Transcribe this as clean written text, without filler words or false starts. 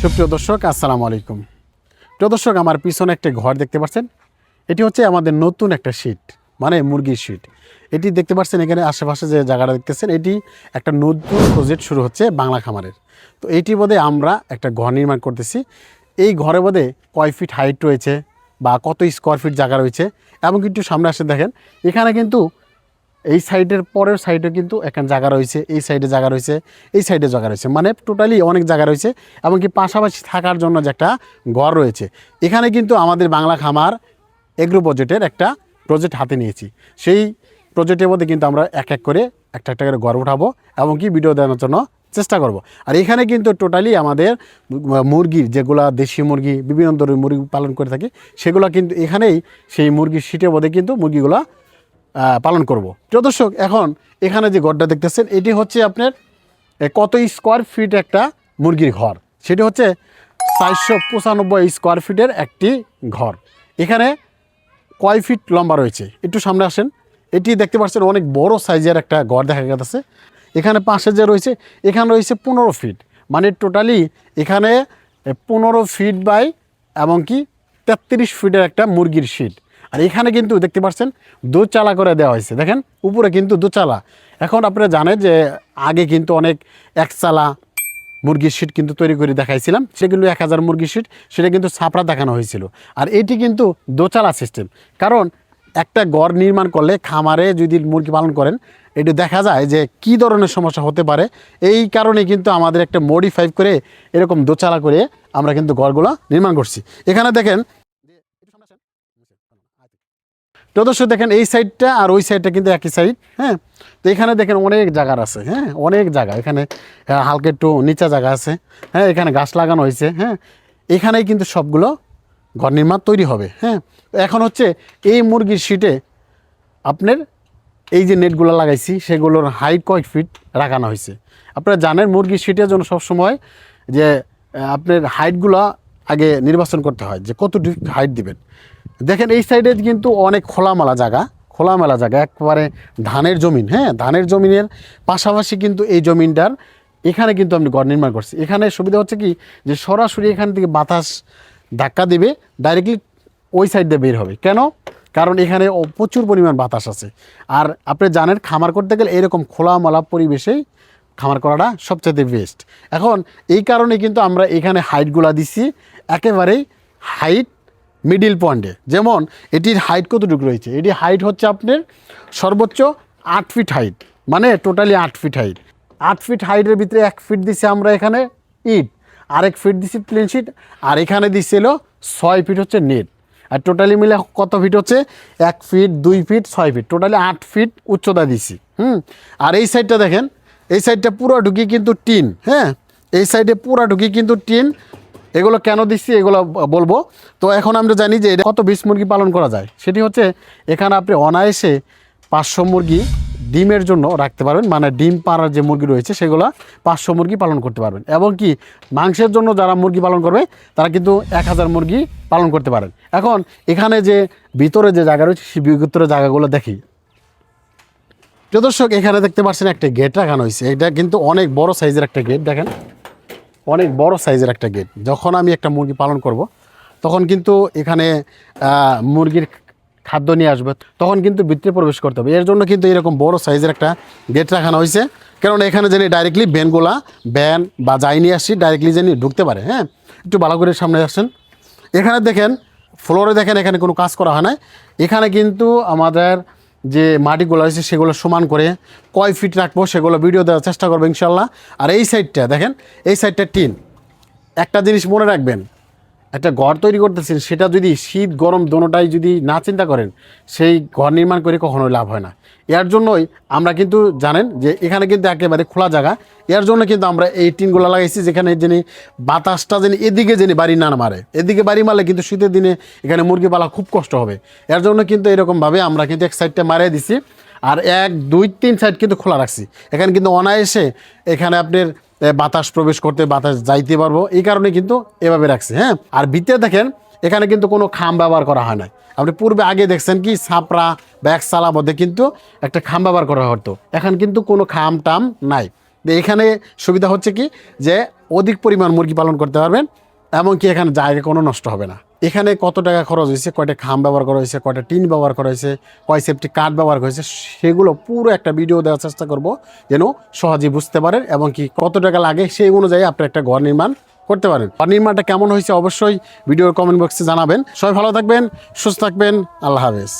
সুপ্রিয় দর্শক, আসসালামু আলাইকুম। প্রিয় দর্শক, আমার পিছনে একটা ঘর দেখতে পাচ্ছেন। এটি হচ্ছে আমাদের নতুন একটা শীট, মানে মুরগির শীট। এটি দেখতে পাচ্ছেন এখানে আশেপাশে যে জায়গাটা দেখতেছেন, এটি একটা নতুন প্রজেক্ট শুরু হচ্ছে বাংলা খামারের। তো এইটি বোধে আমরা একটা ঘর নির্মাণ করতেছি। এই ঘরে বোধে কয় ফিট হাইট রয়েছে বা কত স্কোয়ার ফিট জায়গা রয়েছে, এবং কিন্তু সামনে আসে দেখেন এখানে কিন্তু এই সাইডের পরের সাইডে কিন্তু এখানে জায়গা রয়েছে, এই সাইডে জায়গা রয়েছে, এই সাইডে জায়গা রয়েছে, মানে টোটালি অনেক জায়গা রয়েছে। এমনকি পাশাপাশি থাকার জন্য যে একটা ঘর রয়েছে। এখানে কিন্তু আমাদের বাংলা খামার এগ্রো বাজেটের একটা প্রজেক্ট হাতে নিয়েছি। সেই প্রজেক্টের মধ্যে কিন্তু আমরা এক এক করে একটা একটা করে ঘর উঠাবো এবং কি ভিডিও দেওয়ার জন্য চেষ্টা করব। আর এখানে কিন্তু টোটালি আমাদের মুরগির যেগুলা দেশি মুরগি, বিভিন্ন ধরনের মুরগি পালন করে থাকি, সেগুলো কিন্তু এখানেই সেই মুরগির শীটের মধ্যে কিন্তু মুরগিগুলো পালন করব। প্রিয় দর্শক, এখন এখানে যে ঘরটা দেখতেছেন, এটি হচ্ছে আপনার কত স্কোয়ার ফিট একটা মুরগির ঘর। সেটি হচ্ছে 495 স্কোয়ার ফিটের একটি ঘর। এখানে কয় ফিট লম্বা রয়েছে একটু সামনে আসেন। এটি দেখতে পাচ্ছেন অনেক বড় সাইজের একটা ঘর দেখা যাচ্ছে। এখানে পাশে যে রয়েছে, এখানে রয়েছে 15 ফিট, মানে টোটালি এখানে 15 ফিট বাই এমনকি 33 ফিটের একটা মুরগির শীট। আর এখানে কিন্তু দেখতে পাচ্ছেন দোচালা করে দেওয়া হয়েছে। দেখেন উপরে কিন্তু দোচালা। এখন আপনারা জানেন যে আগে কিন্তু অনেক একচালা মুরগির শীট কিন্তু তৈরি করে দেখাইছিলাম, সে কিন্তু 1000 মুরগির শীট, সেটা কিন্তু ছাপড়া দেখানো হয়েছিল। আর এটি কিন্তু দোচালা সিস্টেম, কারণ একটা ঘর নির্মাণ করলে খামারে যদি মুরগি পালন করেন, এটি দেখা যায় যে কি ধরনের সমস্যা হতে পারে। এই কারণে কিন্তু আমাদের একটা মডিফাই করে এরকম দোচালা করে আমরা কিন্তু ঘরগুলো নির্মাণ করছি। এখানে দেখেন দর্শক, দেখেন এই সাইডটা আর ওই সাইডটা কিন্তু একই সাইড। হ্যাঁ, তো এখানে দেখেন অনেক জায়গার আছে। হ্যাঁ, অনেক জায়গা, এখানে হালকা একটু নিচা জায়গা আছে। হ্যাঁ, এখানে গাছ লাগানো হয়েছে। হ্যাঁ, এখানেই কিন্তু সবগুলো ঘর নির্মাণ তৈরি হবে। হ্যাঁ, এখন হচ্ছে এই মুরগির শীটে আপনার এই যে নেটগুলো লাগাইছি, সেগুলোর হাইট কয়েক ফিট রাখানো হয়েছে। আপনারা জানেন মুরগির শীটের জন্য সবসময় যে আপনার হাইটগুলো আগে নির্বাচন করতে হয় যে কতটুকু হাইট দিবেন। দেখেন এই সাইডে কিন্তু অনেক খোলামেলা জায়গা, একবারে ধানের জমিন। হ্যাঁ, ধানের জমিনের পাশাপাশি কিন্তু এই জমিনটার এখানে কিন্তু আমি ঘর নির্মাণ করছি। এখানে সুবিধা হচ্ছে কি, যে সরাসরি এখান থেকে বাতাস ধাক্কা দেবে, ডাইরেক্টলি ওই সাইড দিয়ে বের হবে। কেন? কারণ এখানে প্রচুর পরিমাণ বাতাস আছে। আর আপনি জানেন খামার করতে গেলে এরকম খোলামেলা পরিবেশেই খামার করাটা সবচেয়ে বেস্ট। এখন এই কারণে কিন্তু আমরা এখানে হাইটগুলা দিচ্ছি একেবারেই হাইট মিডিল পয়েন্টে। যেমন এটির হাইট কতটুকু রয়েছে, এটি হাইট হচ্ছে আপনার সর্বোচ্চ 8 ফিট হাইট, মানে টোটালি 8 ফিট হাইট। 8 ফিট হাইটের ভিতরে 1 ফিট দিচ্ছি আমরা এখানে ইট, আরেক ফিট দিচ্ছি প্লেন শিট, আর এখানে দিচ্ছিল 6 ফিট হচ্ছে নেট। আর টোটালি মিলে কত ফিট হচ্ছে? 1 feet, 2 feet, 6 feet, totally 8 feet উচ্চতা দিচ্ছি। আর এই সাইডটা দেখেন, এই সাইডটা পুরো ঢুকি কিন্তু টিন। হ্যাঁ, এই সাইডে পুরো ঢুকি কিন্তু টিন। এগুলো কেন দিচ্ছি এগুলো বলবো। তো এখন আমরা জানি যে এটা কত 20 মুরগি পালন করা যায়। সেটি হচ্ছে এখানে আপনি অনায়াসে 500 মুরগি ডিমের জন্য রাখতে পারবেন, মানে ডিম পাড়ার যে মুরগি রয়েছে সেগুলো 500 মুরগি পালন করতে পারবেন। এবং কি মাংসের জন্য যারা মুরগি পালন করবে তারা কিন্তু 1000 মুরগি পালন করতে পারেন। এখন এখানে যে ভিতরে যে জায়গা রয়েছে সেই ভিতরে জায়গাগুলো দেখি। প্রিয় দর্শক, এখানে দেখতে পাচ্ছেন একটা গেট রাখানো হয়েছে। এটা কিন্তু অনেক বড় সাইজের একটা গেট। দেখেন অনেক বড় সাইজের একটা গেট। যখন আমি একটা মুরগি পালন করব তখন কিন্তু এখানে মুরগির খাদ্য নিয়ে আসবে, তখন কিন্তু ভিতরে প্রবেশ করতে হবে। এর জন্য কিন্তু এরকম বড় সাইজের একটা গেট রাখানো হয়েছে, কারণ এখানে যেন ডাইরেক্টলি ভ্যান বা যাই নিয়ে আসছি ডাইরেক্টলি যেন ঢুকতে পারে। হ্যাঁ, একটু ভালো করে সামনে আসেন। এখানে দেখেন ফ্লোরে দেখেন এখানে কোনো কাজ করা হয় না। এখানে কিন্তু আমাদের যে মাটিগুলো আছে সেগুলো সমান করে কয় ফিট রাখবো সেগুলো ভিডিও দেওয়ার চেষ্টা করবো ইনশাল্লাহ। আর এই সাইডটা দেখেন, এই সাইডটা টিন। একটা জিনিস মনে রাখবেন, একটা ঘর তৈরি করতেছেন, সেটা যদি শীত গরম দোনোটাই যদি না চিন্তা করেন, সেই ঘর নির্মাণ করে কখনোই লাভ হয় না। এর জন্যই আমরা কিন্তু জানেন যে এখানে কিন্তু একেবারে খোলা জায়গা। এর জন্য কিন্তু আমরা এই টিনগুলো লাগাইছি, যেখানে যিনি বাতাসটা যিনি এদিকে যিনি বাড়ি না মারে, এদিকে বাড়ি মারলে কিন্তু শীতের দিনে এখানে মুরগি পালা খুব কষ্ট হবে। এর জন্য কিন্তু এরকমভাবে আমরা কিন্তু এক সাইডটা মারিয়ে দিছি, আর 1, 2, 3 সাইড কিন্তু খোলা রাখছি। এখানে কিন্তু অনায়াসে এখানে আপনার বাতাস প্রবেশ করতে, বাতাস যাইতে পারবো, এই কারণে কিন্তু এভাবে রাখছি। হ্যাঁ, আর ভিতরে দেখেন এখানে কিন্তু কোনো খাম ব্যবহার করা হয় না। আপনি পূর্বে আগে দেখছেন কি ছাপড়া বা একচালা মধ্যে কিন্তু একটা খাম ব্যবহার করা হতো, এখন কিন্তু কোনো খাম টাম নাই। তো এখানে সুবিধা হচ্ছে কি যে অধিক পরিমাণ মুরগি পালন করতে পারবেন, এমনকি এখানে জায়গা কোনো নষ্ট হবে না। এখানে কত টাকা খরচ হয়েছে, কয়টা খাম ব্যবহার করা হয়েছে, কয়টা টিন ব্যবহার করা হয়েছে, কয় সেফটি কাঠ ব্যবহার করা হয়েছে, সেগুলো পুরো একটা ভিডিও দেওয়ার চেষ্টা করব যেন সহজেই বুঝতে পারেন এবং কি কত টাকা লাগে সেই অনুযায়ী আপনি একটা ঘর নির্মাণ করতে পারেন। ঘর নির্মাণটা কেমন হয়েছে অবশ্যই ভিডিওর কমেন্ট বক্সে জানাবেন। সবাই ভালো থাকবেন, সুস্থ থাকবেন, আল্লাহ হাফেজ।